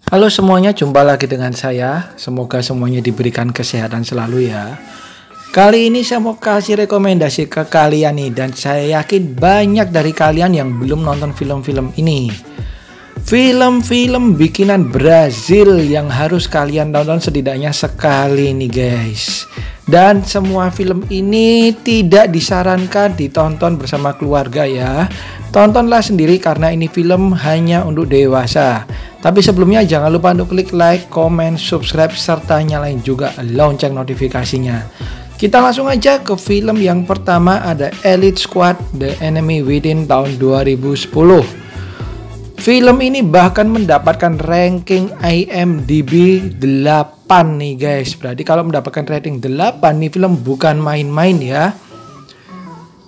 Halo semuanya, jumpa lagi dengan saya. Semoga semuanya diberikan kesehatan selalu ya. Kali ini saya mau kasih rekomendasi ke kalian nih, dan saya yakin banyak dari kalian yang belum nonton film-film ini. Film-film bikinan Brazil yang harus kalian tonton setidaknya sekali nih guys. Dan semua film ini tidak disarankan ditonton bersama keluarga ya. Tontonlah sendiri karena ini film hanya untuk dewasa. Tapi sebelumnya jangan lupa untuk klik like, comment, subscribe, serta nyalain juga lonceng notifikasinya. Kita langsung aja ke film yang pertama, ada Elite Squad: The Enemy Within tahun 2010. Film ini bahkan mendapatkan ranking IMDb 8 nih guys. Berarti kalau mendapatkan rating 8 nih film bukan main-main ya.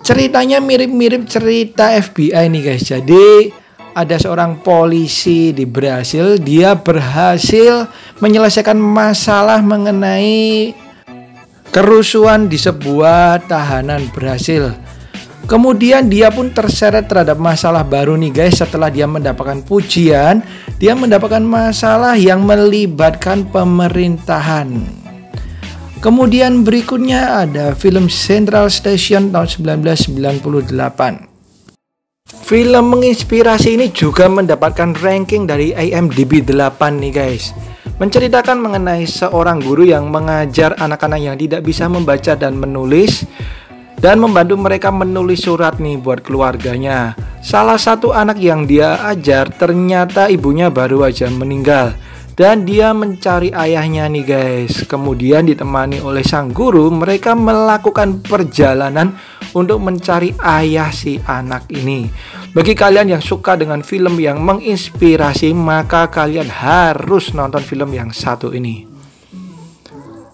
Ceritanya mirip-mirip cerita FBI nih guys. Jadi ada seorang polisi di Brasil, dia berhasil menyelesaikan masalah mengenai kerusuhan di sebuah tahanan Brasil. Kemudian dia pun terseret terhadap masalah baru nih guys. Setelah dia mendapatkan pujian, dia mendapatkan masalah yang melibatkan pemerintahan. Kemudian berikutnya ada film Central Station tahun 1998. Film menginspirasi ini juga mendapatkan ranking dari IMDb 8 nih guys. Menceritakan mengenai seorang guru yang mengajar anak-anak yang tidak bisa membaca dan menulis, dan membantu mereka menulis surat nih buat keluarganya. Salah satu anak yang dia ajar ternyata ibunya baru aja meninggal, dan dia mencari ayahnya nih guys. Kemudian ditemani oleh sang guru, mereka melakukan perjalanan untuk mencari ayah si anak ini. Bagi kalian yang suka dengan film yang menginspirasi, maka kalian harus nonton film yang satu ini.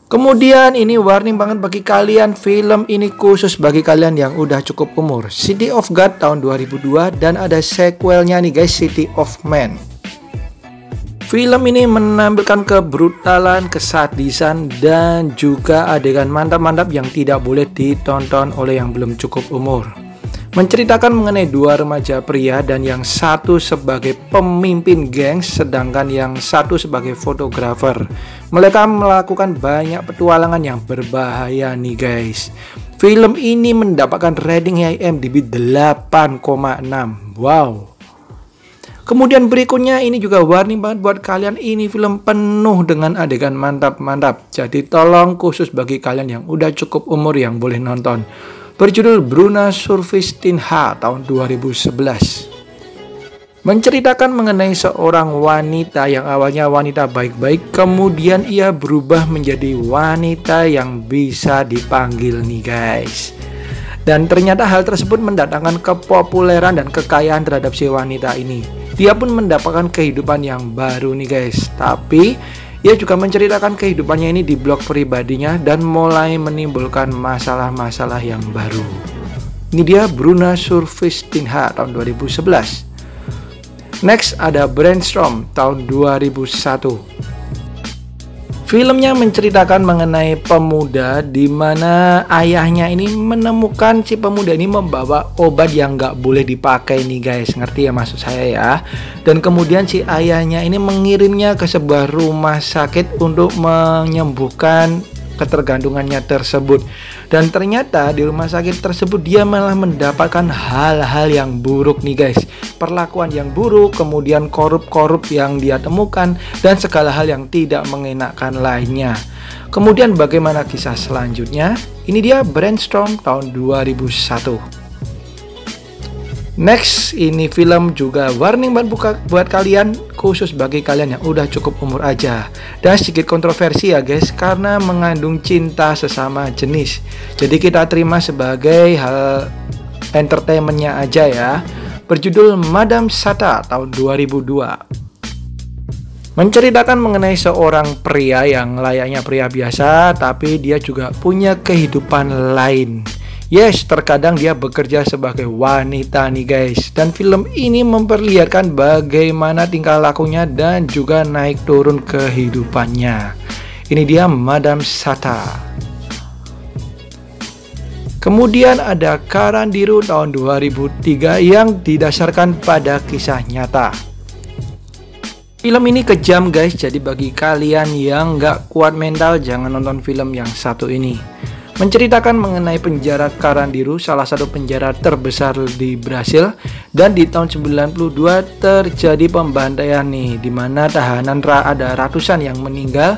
Kemudian ini warning banget bagi kalian, film ini khusus bagi kalian yang udah cukup umur. City of God tahun 2002, dan ada sequelnya nih guys, City of Man. Film ini menampilkan kebrutalan, kesadisan, dan juga adegan mantap-mantap yang tidak boleh ditonton oleh yang belum cukup umur. Menceritakan mengenai dua remaja pria, dan yang satu sebagai pemimpin geng, sedangkan yang satu sebagai fotografer. Mereka melakukan banyak petualangan yang berbahaya nih guys. Film ini mendapatkan rating IMDb 8,6. Wow. Kemudian berikutnya ini juga warning banget buat kalian, ini film penuh dengan adegan mantap-mantap. Jadi tolong khusus bagi kalian yang udah cukup umur yang boleh nonton. Berjudul Bruna Surfistinha tahun 2011. Menceritakan mengenai seorang wanita yang awalnya wanita baik-baik, kemudian ia berubah menjadi wanita yang bisa dipanggil nih guys. Dan ternyata hal tersebut mendatangkan kepopuleran dan kekayaan terhadap si wanita ini. Dia pun mendapatkan kehidupan yang baru nih guys. Tapi ia juga menceritakan kehidupannya ini di blog pribadinya dan mulai menimbulkan masalah-masalah yang baru. Ini dia Bruna Surfistinha tahun 2011. Next ada Brainstorm tahun 2001. Filmnya menceritakan mengenai pemuda di mana ayahnya ini menemukan si pemuda ini membawa obat yang nggak boleh dipakai nih guys, ngerti ya maksud saya ya. Dan kemudian si ayahnya ini mengirimnya ke sebuah rumah sakit untuk menyembuhkan ketergantungannya tersebut. Dan ternyata di rumah sakit tersebut dia malah mendapatkan hal-hal yang buruk nih guys. Perlakuan yang buruk, kemudian korup-korup yang dia temukan, dan segala hal yang tidak mengenakan lainnya. Kemudian bagaimana kisah selanjutnya? Ini dia Brainstorm tahun 2001. Next, ini film juga warning buat kalian, khusus bagi kalian yang udah cukup umur aja. Dan sedikit kontroversi ya guys, karena mengandung cinta sesama jenis. Jadi kita terima sebagai hal entertainmentnya aja ya. Berjudul Madame Sata tahun 2002. Menceritakan mengenai seorang pria yang layaknya pria biasa, tapi dia juga punya kehidupan lain. Yes, terkadang dia bekerja sebagai wanita nih guys. Dan film ini memperlihatkan bagaimana tingkah lakunya dan juga naik turun kehidupannya. Ini dia Madame Sata. Kemudian ada Carandiru tahun 2003 yang didasarkan pada kisah nyata. Film ini kejam guys, jadi bagi kalian yang nggak kuat mental jangan nonton film yang satu ini. Menceritakan mengenai penjara Carandiru, salah satu penjara terbesar di Brasil, dan di tahun 92 terjadi pembantaian nih, dimana tahanan ada ratusan yang meninggal,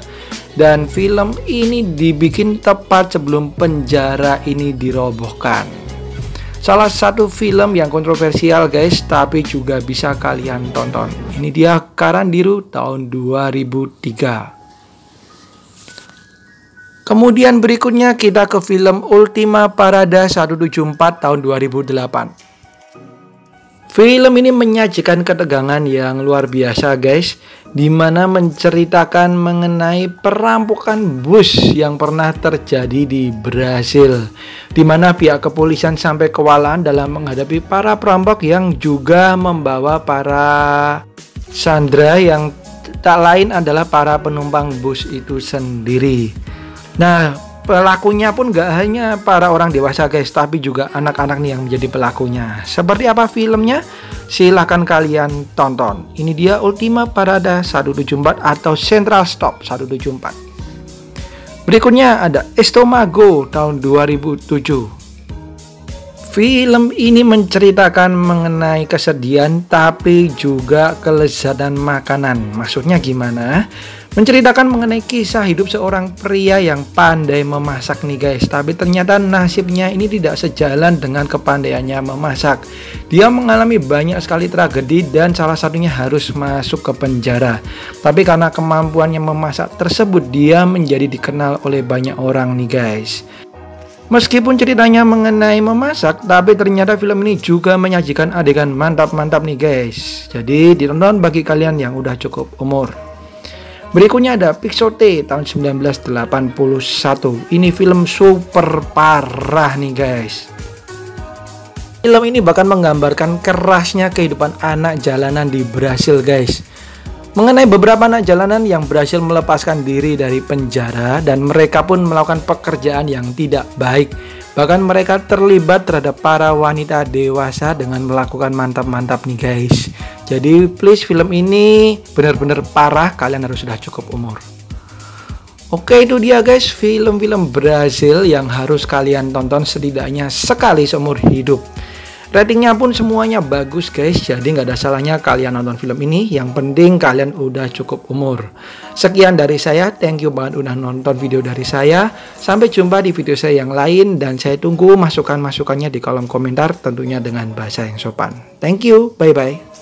dan film ini dibikin tepat sebelum penjara ini dirobohkan. Salah satu film yang kontroversial guys, tapi juga bisa kalian tonton. Ini dia Carandiru tahun 2003. Kemudian berikutnya kita ke film Ultima Parada 174 tahun 2008. Film ini menyajikan ketegangan yang luar biasa guys, dimana menceritakan mengenai perampokan bus yang pernah terjadi di Brasil, dimana pihak kepolisian sampai kewalahan dalam menghadapi para perampok yang juga membawa para sandera yang tak lain adalah para penumpang bus itu sendiri. Nah, pelakunya pun gak hanya para orang dewasa guys, tapi juga anak-anak nih yang menjadi pelakunya. Seperti apa filmnya? Silahkan kalian tonton. Ini dia Ultima Parada 174 atau Central Stop 174. Berikutnya ada Estomago tahun 2007. Film ini menceritakan mengenai kesedihan tapi juga kelezatan makanan. Maksudnya gimana? Menceritakan mengenai kisah hidup seorang pria yang pandai memasak nih guys. Tapi ternyata nasibnya ini tidak sejalan dengan kepandaiannya memasak. Dia mengalami banyak sekali tragedi dan salah satunya harus masuk ke penjara. Tapi karena kemampuannya memasak tersebut, dia menjadi dikenal oleh banyak orang nih guys. Meskipun ceritanya mengenai memasak, tapi ternyata film ini juga menyajikan adegan mantap-mantap nih guys. Jadi ditonton bagi kalian yang udah cukup umur. Berikutnya ada Quixote tahun 1981. Ini film super parah nih guys. Film ini bahkan menggambarkan kerasnya kehidupan anak jalanan di Brasil guys. Mengenai beberapa anak jalanan yang berhasil melepaskan diri dari penjara dan mereka pun melakukan pekerjaan yang tidak baik. Bahkan mereka terlibat terhadap para wanita dewasa dengan melakukan mantap-mantap nih guys. Jadi please, film ini benar-benar parah, kalian harus sudah cukup umur. Oke, itu dia guys film-film Brasil yang harus kalian tonton setidaknya sekali seumur hidup. Ratingnya pun semuanya bagus guys, jadi nggak ada salahnya kalian nonton film ini. Yang penting kalian udah cukup umur. Sekian dari saya, thank you banget udah nonton video dari saya. Sampai jumpa di video saya yang lain dan saya tunggu masukan-masukannya di kolom komentar, tentunya dengan bahasa yang sopan. Thank you, bye-bye.